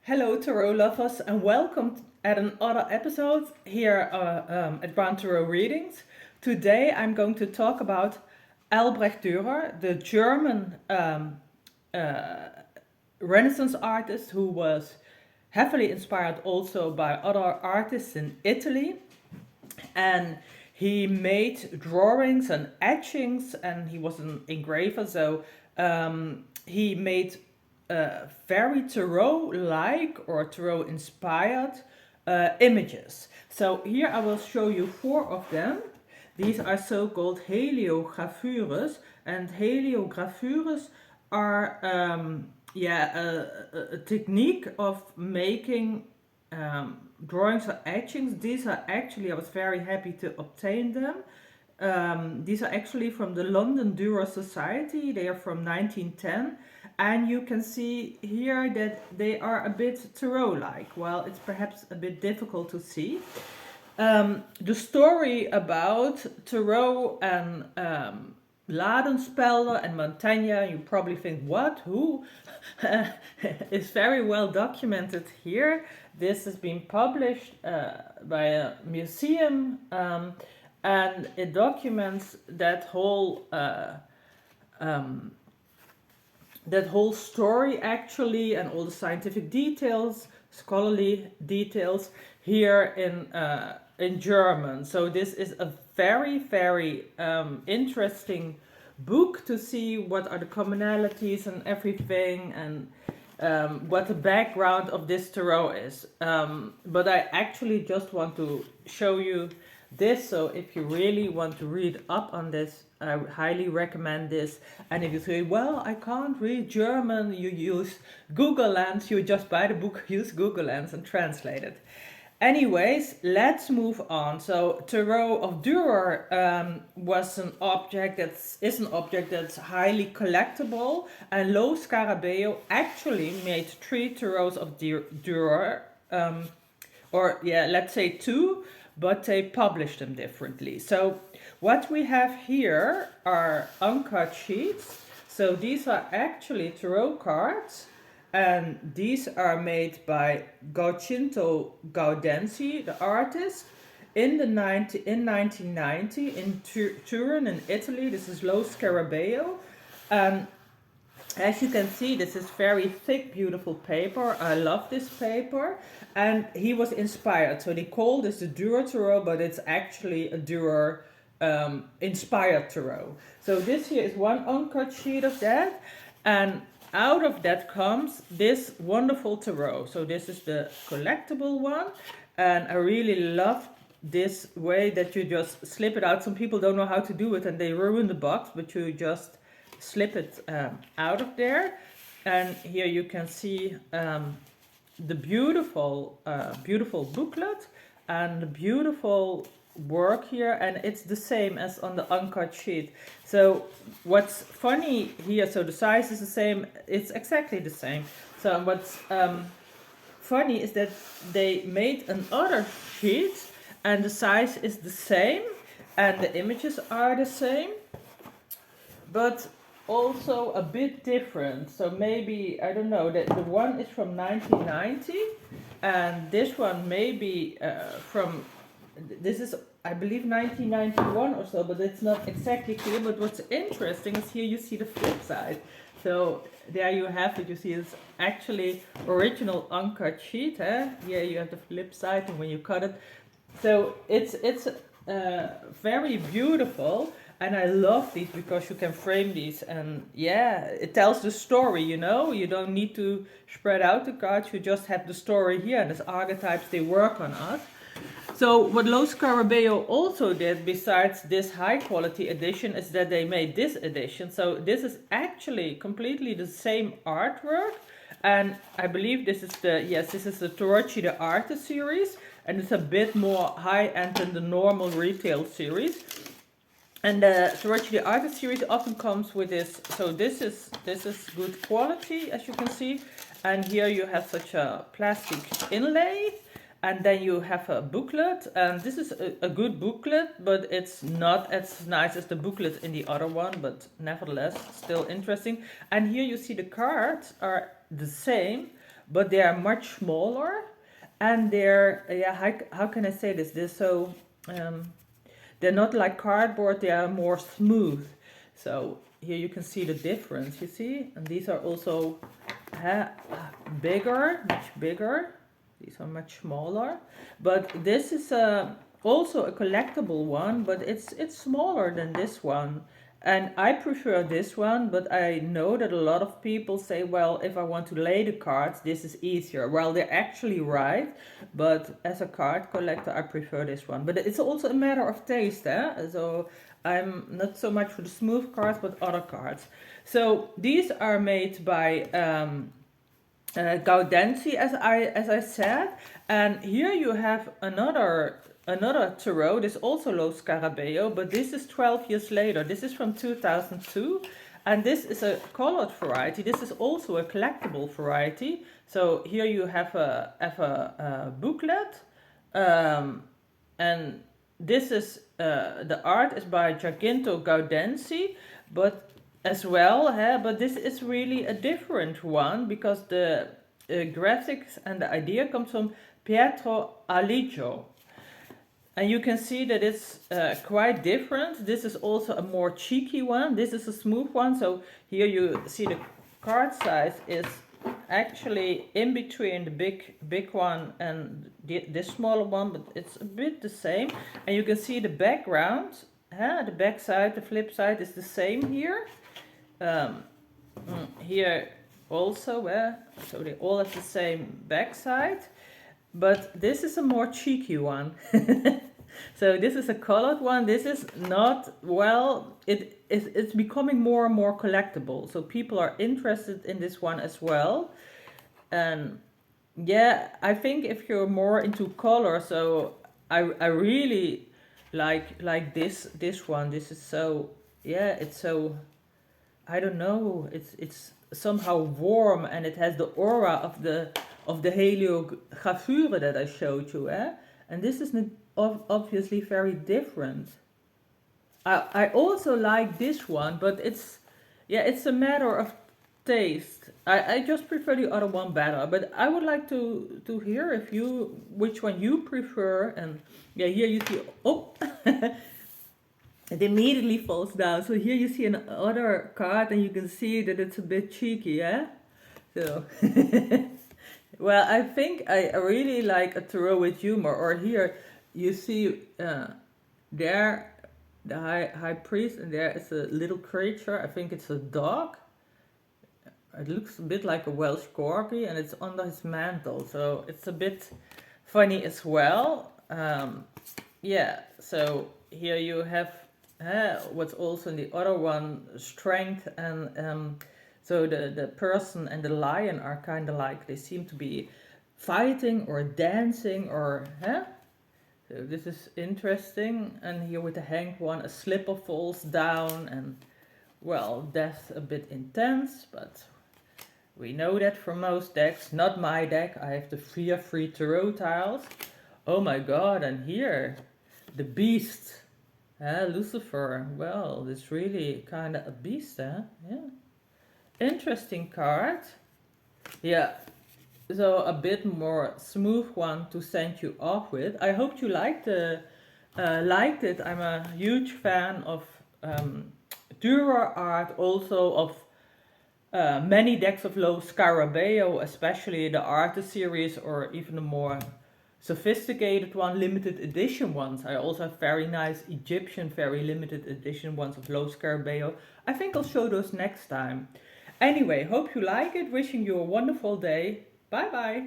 Hello, Tarot lovers, and welcome at another episode here at Brown Tarot Readings. Today I'm going to talk about Albrecht Dürer, the German Renaissance artist who was heavily inspired also by other artists in Italy. And he made drawings and etchings, and he was an engraver, so he made very tarot-like or tarot-inspired images. So here I will show you 4 of them. These are so-called heliogravures, and heliogravures are a technique of making drawings or etchings. These are actually, I was very happy to obtain them. These are actually from the London Dürer Society. They are from 1910. And you can see here that they are a bit tarot-like. Well, it's perhaps a bit difficult to see. The story about tarot and Ladenspelder and Montaigne, you probably think, what, who? It's very well documented here. This has been published by a museum, and it documents that whole story actually, and all the scientific details, scholarly details here in German. So this is a very, very interesting book to see what are the commonalities and everything, and what the background of this tarot is. But I actually just want to show you this, so if you really want to read up on this, I highly recommend this. And if you say, well, I can't read German, you use Google Lens, you just buy the book, use Google Lens and translate it. Anyways, let's move on. So Tarot of Dürer was an object is an object that's highly collectible, and Lo Scarabeo actually made 3 tarots of Dürer, let's say 2, but they published them differently. So what we have here are uncut sheets. So these are actually tarot cards, and these are made by Giacinto Gaudenzi, the artist, in 1990 in Turin in Italy. This is Lo Scarabeo. As you can see, this is very thick, beautiful paper. I love this paper. And he was inspired. So they call this the Dürer Tarot, but it's actually a Dürer inspired tarot. So this here is one uncut sheet of that. And out of that comes this wonderful tarot. So this is the collectible one. And I really love this way that you just slip it out. Some people don't know how to do it and they ruin the box, but you just slip it out of there. And here you can see the beautiful booklet and the beautiful work here, and it's the same as on the uncut sheet. So what's funny here, so the size is the same, it's exactly the same. So what's funny is that they made another sheet and the size is the same and the images are the same, but also a bit different. So maybe, I don't know, that the one is from 1990 and this one maybe this is, I believe, 1991 or so, but it's not exactly clear. But what's interesting is here you see the flip side. So there you have it. You see it's actually original uncut sheet. Here you have the flip side, and when you cut it, so it's very beautiful. And I love these because you can frame these, and yeah, it tells the story, you know. You don't need to spread out the cards, you just have the story here, and as archetypes they work on us. So what Lo Scarabeo also did, besides this high quality edition, is that they made this edition. So this is actually completely the same artwork, and I believe this is the Tarocchi Dürer series, and it's a bit more high end than the normal retail series. And the Tarocchi Dürer series often comes with this. So this is good quality, as you can see. And here you have such a plastic inlay. And then you have a booklet. And this is a good booklet, but it's not as nice as the booklet in the other one. But nevertheless, still interesting. And here you see the cards are the same, but they are much smaller, and they're, yeah, how can I say this? They're so, they're not like cardboard, they are more smooth. So here you can see the difference, you see? And these are also bigger, much bigger. These are much smaller. But this is also a collectible one, but it's smaller than this one. And I prefer this one, but I know that a lot of people say, well, if I want to lay the cards, this is easier. Well, they're actually right, but as a card collector, I prefer this one. But it's also a matter of taste, eh? So I'm not so much for the smooth cards, but other cards. So these are made by Gaudenzi, as I said, and here you have another tarot. This also Lo Scarabeo, but this is 12 years later. This is from 2002, and this is a colored variety. This is also a collectible variety. So here you have a booklet, and this is the art is by Giacinto Gaudenzi, but as well, but this is really a different one because the graphics and the idea comes from Pietro Alligo. And you can see that it's quite different. This is also a more cheeky one. This is a smooth one. So here you see the card size is actually in between the big one and this smaller one, but it's a bit the same. And you can see the background, the back side, the flip side is the same here. Here also, so they all have the same back side. But this is a more cheeky one. So this is a colored one. This is not, well, it's becoming more and more collectible. So people are interested in this one as well. And yeah, I think if you're more into color, so I really like this one. This is so, yeah, it's so, I don't know, it's somehow warm, and it has the aura of the heliogravure that I showed you, and this is obviously very different. I also like this one, but it's a matter of taste. I just prefer the other one better, but I would like to hear which one you prefer. And yeah, here you see, oh, it immediately falls down. So here you see another card, and you can see that it's a bit cheeky, so well, I think I really like a tarot with humor. Or here you see there the high priest, and there is a little creature. I think it's a dog. It looks a bit like a Welsh corgi, and it's under his mantle, so it's a bit funny as well. Yeah, so here you have what's also in the other one, strength, and so the person and the lion are kind of like, they seem to be fighting or dancing, or so this is interesting. And here with the hanged one, a slipper falls down, and well, that's a bit intense, but we know that from most decks. Not my deck. I have the free tarot tiles. Oh my god, and here the beast, Lucifer. Well, it's really kind of a beast, Yeah. Interesting card. Yeah, so a bit more smooth one to send you off with. I hope you liked it. I'm a huge fan of Dürer art, also of many decks of Lo Scarabeo, especially the Artist series, or even the more sophisticated one, limited edition ones. I also have very nice Egyptian, very limited edition ones of Lo Scarabeo. I think I'll show those next time. Anyway, hope you like it. Wishing you a wonderful day. Bye bye.